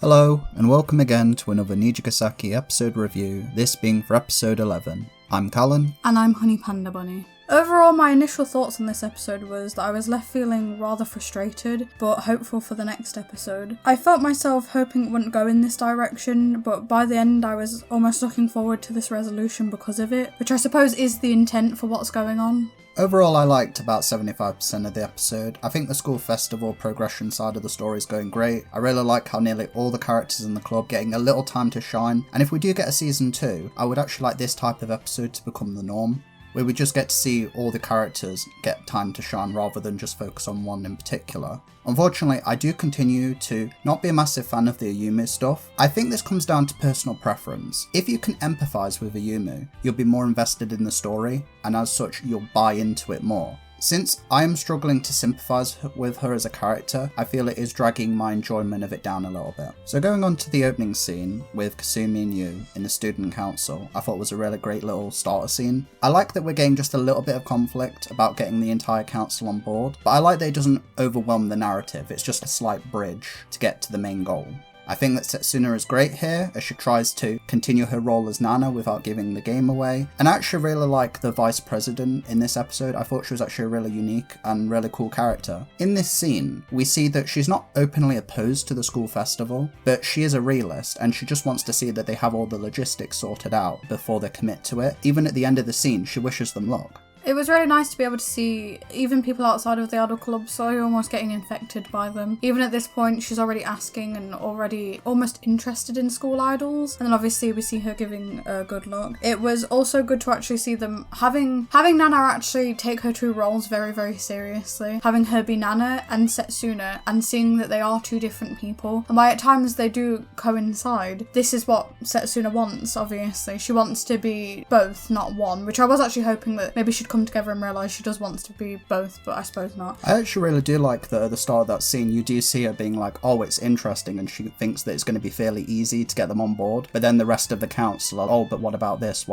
Hello, and welcome again to another Nijigasaki episode review, this being for episode 11. I'm Callan. And I'm Honey Panda Bunny. Overall, my initial thoughts on this episode was that I was left feeling rather frustrated, but hopeful for the next episode. I felt myself hoping it wouldn't go in this direction, but by the end I was almost looking forward to this resolution because of it, which I suppose is the intent for what's going on. Overall, I liked about 75% of the episode. I think the school festival progression side of the story is going great. I really like how nearly all the characters in the club getting a little time to shine, and if we do get a season 2, I would actually like this type of episode to become the norm, where we just get to see all the characters get time to shine rather than just focus on one in particular. Unfortunately, I do continue to not be a massive fan of the Ayumu stuff. I think this comes down to personal preference. If you can empathise with Ayumu, you'll be more invested in the story, and as such, you'll buy into it more. Since I am struggling to sympathise with her as a character, I feel it is dragging my enjoyment of it down a little bit. So going on to the opening scene with Kasumi and Yu in the student council, I thought was a really great little starter scene. I like that we're getting just a little bit of conflict about getting the entire council on board, but I like that it doesn't overwhelm the narrative, it's just a slight bridge to get to the main goal. I think that Satsuna is great here, as she tries to continue her role as Nana without giving the game away. And I actually really like the vice president in this episode. I thought she was actually a really unique and really cool character. In this scene, we see that she's not openly opposed to the school festival, but she is a realist and she just wants to see that they have all the logistics sorted out before they commit to it. Even at the end of the scene, she wishes them luck. It was really nice to be able to see even people outside of the idol club slowly almost getting infected by them. Even at this point, she's already asking and already almost interested in school idols. And then obviously we see her giving good luck. It was also good to actually see them having Nana actually take her two roles very, very seriously. Having her be Nana and Setsuna, and seeing that they are two different people. And by at times they do coincide. This is what Setsuna wants, obviously. She wants to be both, not one, which I was actually hoping that maybe she'd come together and realise she does want to be both, but I suppose not. I actually really do like that at the start of that scene you do see her being like, oh, it's interesting, and she thinks that it's going to be fairly easy to get them on board, but then the rest of the council are, oh, but what about this,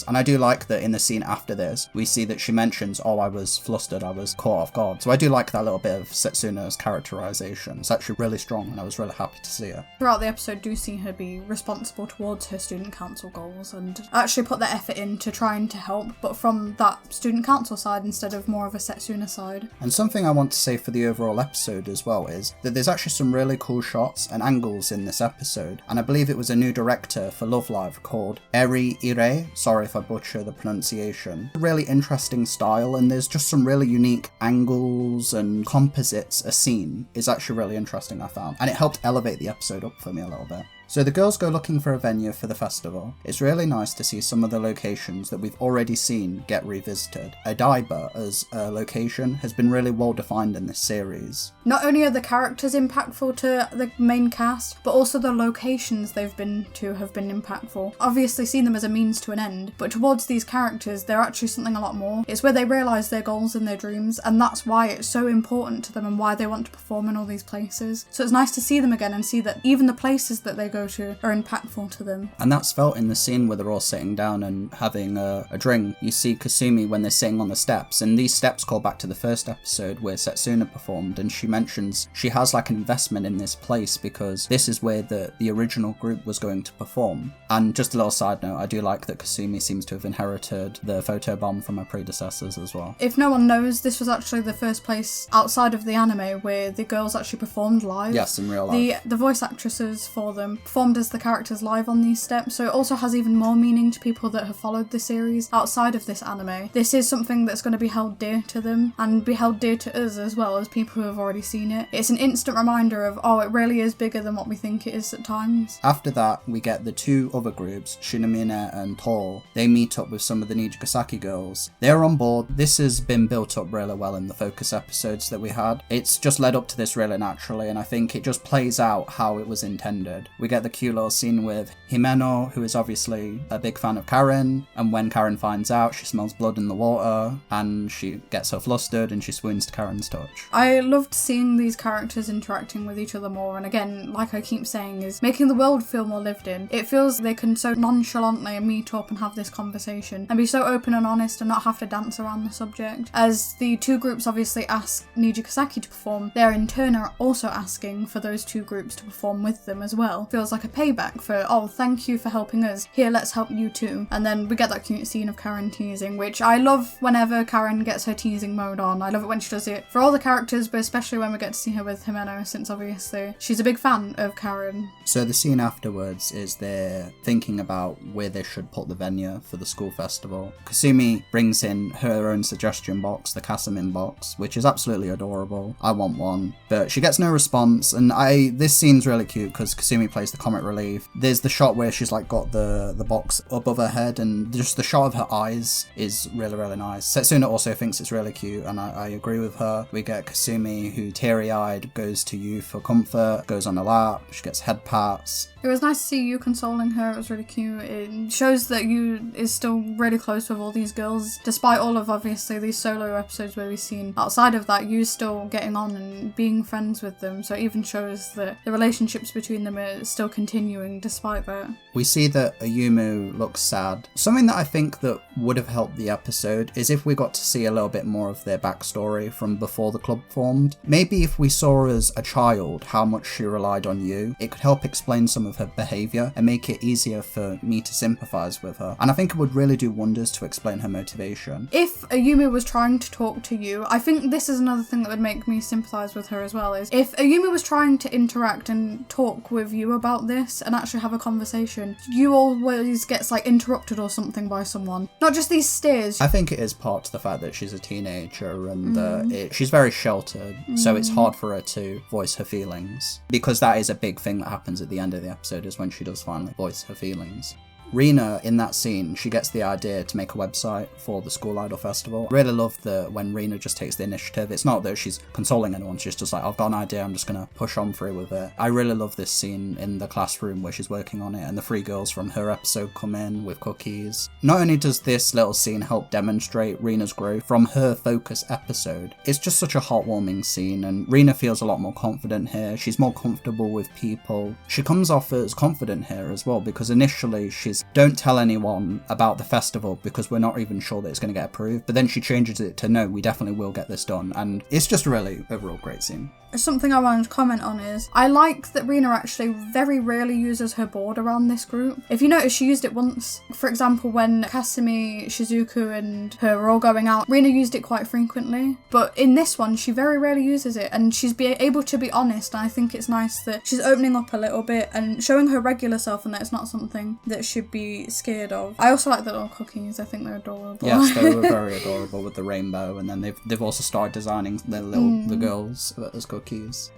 and I do like that in the scene after this we see that she mentions, oh, I was flustered, I was caught off guard. So I do like that little bit of Satsuna'S characterization. It's actually really strong and I was really happy to see her. Throughout the episode do see her be responsible towards her student council goals and actually put the effort into trying to help, but from that student council side instead of more of a Setsuna side. And something I want to say for the overall episode as well is that there's actually some really cool shots and angles in this episode, and I believe it was a new director for Love Live called Eri Ire, sorry if I butcher the pronunciation. A really interesting style, and there's just some really unique angles and composites a scene is actually really interesting, I found, and it helped elevate the episode up for me a little bit. So the girls go looking for a venue for the festival. It's really nice to see some of the locations that we've already seen get revisited. Odaiba as a location has been really well defined in this series. Not only are the characters impactful to the main cast, but also the locations they've been to have been impactful. Obviously seen them as a means to an end, but towards these characters they're actually something a lot more. It's where they realise their goals and their dreams, and that's why it's so important to them and why they want to perform in all these places. So it's nice to see them again and see that even the places that they go to are impactful to them. And that's felt in the scene where they're all sitting down and having a drink. You see Kasumi when they're sitting on the steps, and these steps call back to the first episode where Setsuna performed, and she mentions she has like an investment in this place because this is where the original group was going to perform. And just a little side note, I do like that Kasumi seems to have inherited the photobomb from her predecessors as well. If no one knows, this was actually the first place outside of the anime where the girls actually performed live. Yes, in real life. The voice actresses for them performed as the characters live on these steps, so it also has even more meaning to people that have followed the series outside of this anime. This is something that's going to be held dear to them and be held dear to us as well as people who have already seen it. It's an instant reminder of, oh, it really is bigger than what we think it is at times. After that, we get the two other groups, Shinamine and Tor. They meet up with some of the Nijigasaki girls. They're on board. This has been built up really well in the focus episodes that we had. It's just led up to this really naturally, and I think it just plays out how it was intended. We get the cute little scene with Himeno, who is obviously a big fan of Karen, and when Karen finds out, she smells blood in the water, and she gets her flustered, and she swoons to Karen's touch. I loved seeing these characters interacting with each other more, and again, like I keep saying, is making the world feel more lived in. It feels they can so nonchalantly meet up and have this conversation, and be so open and honest and not have to dance around the subject. As the two groups obviously ask Nijigasaki to perform, they in turn are also asking for those two groups to perform with them as well. Feels like a payback for, oh, thank you for helping us, here, let's help you too. And then we get that cute scene of Karen teasing, which I love whenever Karen gets her teasing mode on. I love it when she does it for all the characters, but especially when we get to see her with Himeno, since obviously she's a big fan of Karen. So the scene afterwards is they're thinking about where they should put the venue for the school festival. Kasumi brings in her own suggestion box, the Kasamin box, which is absolutely adorable. I want one. But she gets no response, and this scene's really cute because Kasumi plays the comic relief. There's the shot where she's like got the box above her head, and just the shot of her eyes is really, really nice. Setsuna also thinks it's really cute, and I agree with her. We get Kasumi, who teary-eyed goes to Yu for comfort, goes on her lap, she gets head pats. It was nice to see Yu consoling her. It was really cute. It shows that Yu is still really close with all these girls, despite all of obviously these solo episodes where we've seen outside of that, Yu's still getting on and being friends with them. So it even shows that the relationships between them are still continuing despite that. We see that Ayumu looks sad. Something that I think that would have helped the episode is if we got to see a little bit more of their backstory from before the club formed. Maybe if we saw as a child how much she relied on Yu, it could help explain some of her behaviour and make it easier for me to sympathise with her. And I think it would really do wonders to explain her motivation. If Ayumu was trying to talk to Yu, I think this is another thing that would make me sympathise with her as well, is if Ayumu was trying to interact and talk with Yu about this and actually have a conversation, Yu always gets like interrupted or something by someone. Not just these stares. I think it is part to the fact that she's a teenager and she's very sheltered, so it's hard for her to voice her feelings, because that is a big thing that happens at the end of the episode, is when she does finally voice her feelings. Rina, in that scene, she gets the idea to make a website for the School Idol Festival. I really love that when Rina just takes the initiative. It's not that she's consoling anyone, she's just like, I've got an idea, I'm just going to push on through with it. I really love this scene in the classroom where she's working on it, and the three girls from her episode come in with cookies. Not only does this little scene help demonstrate Rina's growth from her focus episode, it's just such a heartwarming scene, and Rina feels a lot more confident here. She's more comfortable with people. She comes off as confident here as well, because initially she's don't tell anyone about the festival because we're not even sure that it's going to get approved, but then she changes it to no, we definitely will get this done, and it's just a really overall great scene. Something I wanted to comment on is, I like that Rina actually very rarely uses her board around this group. If you notice, she used it once. For example, when Kasumi, Shizuku and her were all going out, Rina used it quite frequently. But in this one, she very rarely uses it, and she's able to be honest, and I think it's nice that she's opening up a little bit and showing her regular self, and that it's not something that should be scared of. I also like the little cookies. I think they're adorable. Yes, they were very adorable with the rainbow, and then they've also started designing the girls as cookies.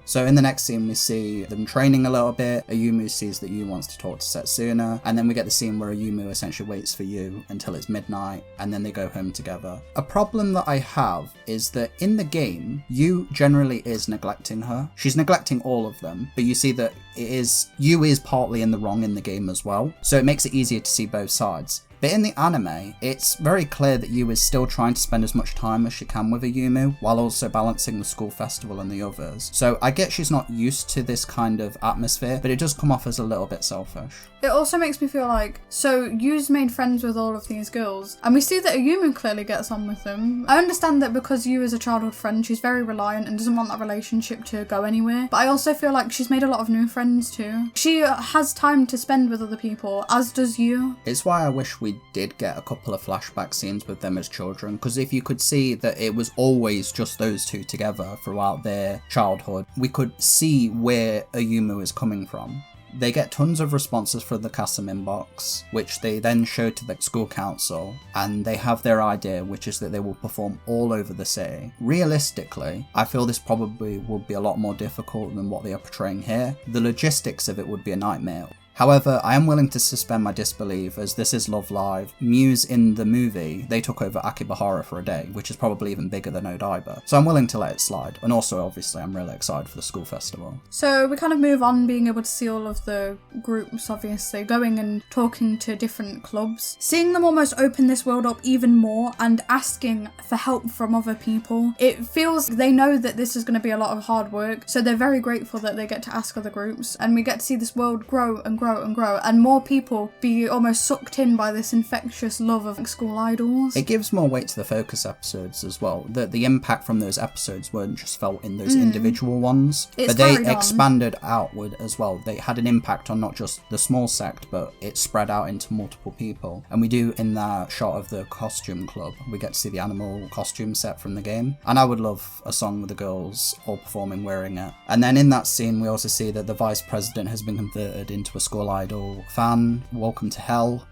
So in the next scene we see them training a little bit. Ayumu sees that Yu wants to talk to Setsuna, and then we get the scene where Ayumu essentially waits for Yu until it's midnight, and then they go home together. A problem that I have is that in the game, Yu generally is neglecting her. She's neglecting all of them, but you see that Yu is partly in the wrong in the game as well, so it makes it easier to see both sides. But in the anime, it's very clear that Yu is still trying to spend as much time as she can with Ayumu, while also balancing the school festival and the others. So I get she's not used to this kind of atmosphere, but it does come off as a little bit selfish. It also makes me feel like, so Yu's made friends with all of these girls, and we see that Ayumu clearly gets on with them. I understand that because Yu is a childhood friend, she's very reliant and doesn't want that relationship to go anywhere, but I also feel like she's made a lot of new friends too. She has time to spend with other people, as does Yu. It's why I wish we did get a couple of flashback scenes with them as children, because if you could see that it was always just those two together throughout their childhood, we could see where Ayumu is coming from. They get tons of responses for the Kasamin box, which they then show to the school council, and they have their idea, which is that they will perform all over the city. Realistically, I feel this probably would be a lot more difficult than what they are portraying here. The logistics of it would be a nightmare. However, I am willing to suspend my disbelief, as this is Love Live. Muse in the movie, they took over Akibahara for a day, which is probably even bigger than Odaiba. So I'm willing to let it slide. And also, obviously, I'm really excited for the school festival. So we kind of move on, being able to see all of the groups, obviously, going and talking to different clubs. Seeing them almost open this world up even more and asking for help from other people. It feels they know that this is going to be a lot of hard work, so they're very grateful that they get to ask other groups, and we get to see this world grow and grow and grow, and more people be almost sucked in by this infectious love of school idols. It gives more weight to the focus episodes as well. The impact from those episodes weren't just felt in those individual ones, but they expanded outward as well. They had an impact on not just the small sect, but it spread out into multiple people. And we do, in that shot of the costume club, we get to see the animal costume set from the game. And I would love a song with the girls all performing wearing it. And then in that scene, we also see that the vice president has been converted into a school idol fan. Welcome to hell.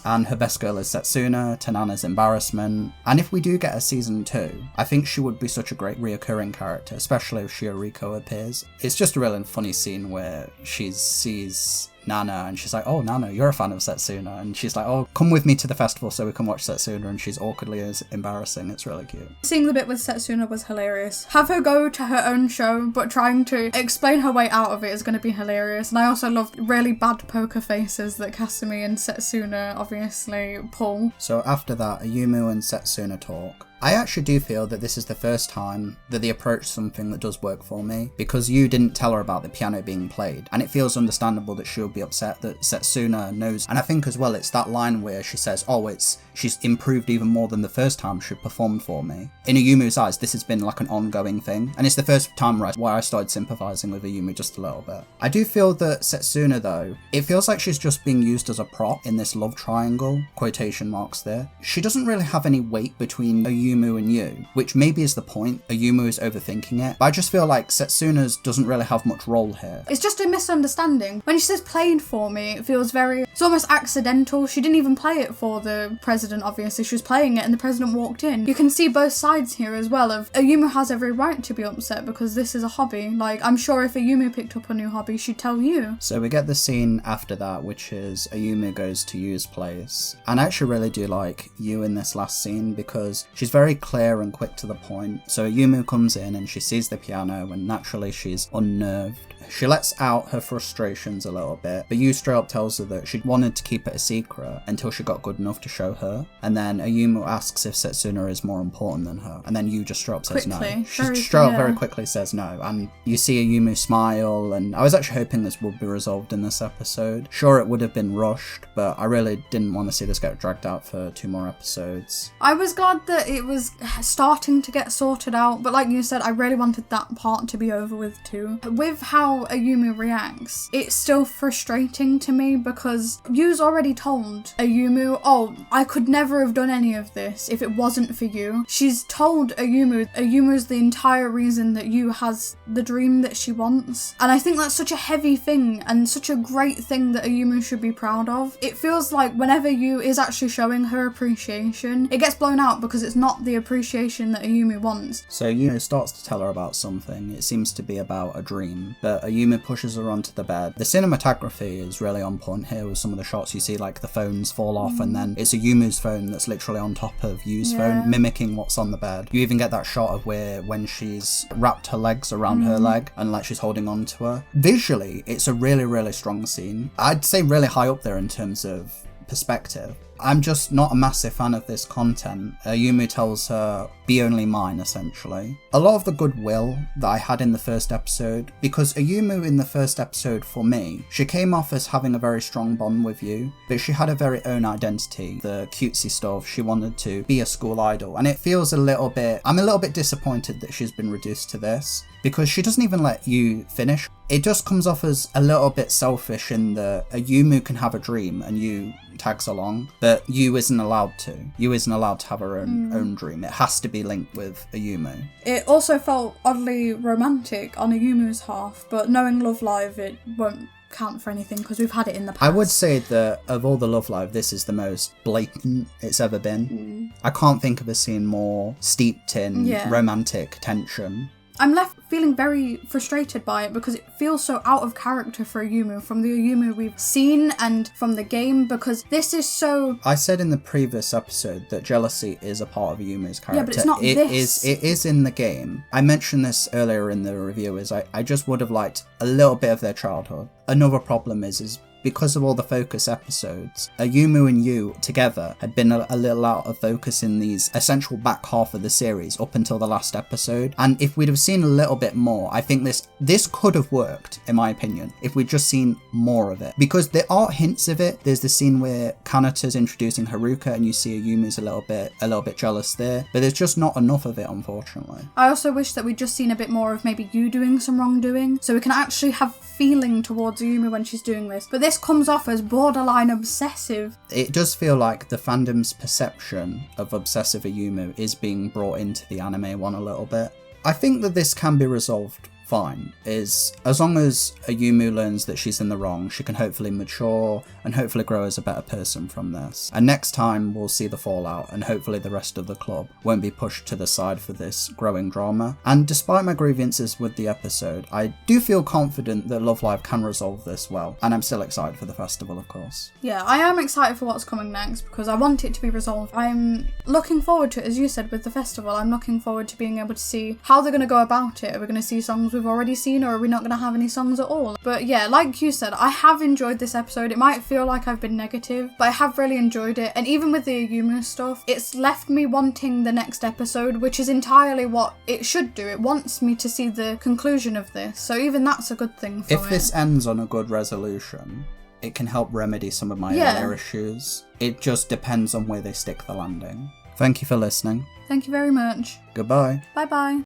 And her best girl is Setsuna, Tanana's embarrassment. And if we do get a season 2, I think she would be such a great reoccurring character, especially if Shioriko appears. It's just a really funny scene where she sees Nana and she's like, oh, Nana, you're a fan of Setsuna. And she's like, oh, come with me to the festival so we can watch Setsuna. And she's awkwardly as embarrassing. It's really cute. Seeing the bit with Setsuna was hilarious. Have her go to her own show, but trying to explain her way out of it is going to be hilarious. And I also loved really bad poker faces that Kasumi and Setsuna obviously pull. So after that, Ayumu and Setsuna talk. I actually do feel that this is the first time that they approach something that does work for me, because you didn't tell her about the piano being played, and it feels understandable that she'll be upset that Setsuna knows. And I think as well it's that line where she says, oh, she's improved even more than the first time she performed for me. In Ayumu's eyes, this has been like an ongoing thing, and it's the first time where I started sympathising with Ayumu just a little bit. I do feel that Setsuna, though, it feels like she's just being used as a prop in this love triangle, quotation marks there. She doesn't really have any weight between Ayumu and you, which maybe is the point. Ayumu is overthinking it, but I just feel like Setsuna's doesn't really have much role here. It's just a misunderstanding. When she says played for me, it feels it's almost accidental. She didn't even play it for the president, obviously. She was playing it and the president walked in. You can see both sides here as well of Ayumu has every right to be upset because this is a hobby. Like, I'm sure if Ayumu picked up a new hobby, she'd tell you. So we get the scene after that, which is Ayumu goes to Yu's place. And I actually really do like Yu in this last scene because she's very clear and quick to the point. So Ayumu comes in and she sees the piano and naturally she's unnerved. She lets out her frustrations a little bit, but Yu straight up tells her that she wanted to keep it a secret until she got good enough to show her. And then Ayumu asks if Setsuna is more important than her. And then Yu just straight up says no. She straight up very quickly says no. And you see Ayumu smile, and I was actually hoping this would be resolved in this episode. Sure, it would have been rushed, but I really didn't want to see this get dragged out for 2 more episodes. I was glad that it was starting to get sorted out, but like you said, I really wanted that part to be over with too. With how Ayumu reacts, it's still frustrating to me because Yu's already told Ayumu, oh, I could never have done any of this if it wasn't for you. She's told Ayumu's the entire reason that Yu has the dream that she wants. And I think that's such a heavy thing and such a great thing that Ayumu should be proud of. It feels like whenever Yu is actually showing her appreciation, it gets blown out because it's not the appreciation that Ayumu wants. So Ayumu starts to tell her about something. It seems to be about a dream, but Ayumu pushes her onto the bed. The cinematography is really on point here with some of the shots. You see like the phones fall off and then it's Ayumu's phone that's literally on top of Yu's phone, mimicking what's on the bed. You even get that shot of when she's wrapped her legs around her leg and like she's holding on to her. Visually, it's a really, really strong scene. I'd say really high up there in terms of perspective. I'm just not a massive fan of this content. Ayumu tells her, be only mine, essentially. A lot of the goodwill that I had in the first episode, because Ayumu in the first episode, for me, she came off as having a very strong bond with you, but she had her very own identity, the cutesy stuff. She wanted to be a school idol, and it feels I'm a little bit disappointed that she's been reduced to this, because she doesn't even let you finish. It just comes off as a little bit selfish in that Ayumu can have a dream and you tags along, but Yu isn't allowed to. Yu isn't allowed to have her own dream. It has to be linked with Ayumu. It also felt oddly romantic on Ayumu's half, but knowing Love Live, it won't count for anything because we've had it in the past. I would say that of all the Love Live, this is the most blatant it's ever been. I can't think of a scene more steeped in romantic tension. I'm left feeling very frustrated by it because it feels so out of character for Ayumu from the Ayumu we've seen and from the game, because this is so... I said in the previous episode that jealousy is a part of Ayumu's character. Yeah, but it's not this. It is in the game. I mentioned this earlier in the review, is I just would have liked a little bit of their childhood. Another problem is because of all the focus episodes, Ayumu and Yu together had been a little out of focus in these essential back half of the series up until the last episode. And if we'd have seen a little bit more, I think this could have worked, in my opinion, if we'd just seen more of it. Because there are hints of it. There's the scene where Kanata's introducing Haruka and you see Ayumu's a little bit jealous there. But there's just not enough of it, unfortunately. I also wish that we'd just seen a bit more of maybe Yu doing some wrongdoing, so we can actually have feeling towards Ayumu when she's doing this. But this comes off as borderline obsessive. It does feel like the fandom's perception of obsessive Ayumu is being brought into the anime one a little bit. I think that this can be resolved fine, is as long as Ayumu learns that she's in the wrong, she can hopefully mature and hopefully grow as a better person from this. And next time we'll see the fallout, and hopefully the rest of the club won't be pushed to the side for this growing drama. And despite my grievances with the episode, I do feel confident that Love Live can resolve this well, and I'm still excited for the festival, of course. Yeah, I am excited for what's coming next because I want it to be resolved. I'm looking forward to it, as you said, with the festival. I'm looking forward to being able to see how they're going to go about it. Are we going to see songs we've already seen, or are we not going to have any songs at all? But yeah, like you said, I have enjoyed this episode. It might feel like I've been negative, but I have really enjoyed it. And even with the Ayumu stuff, it's left me wanting the next episode, which is entirely what it should do. It wants me to see the conclusion of this, so even that's a good thing for If this ends on a good resolution, it can help remedy some of my earlier issues. It just depends on where they stick the landing. Thank you for listening. Thank you very much. Goodbye. Bye bye.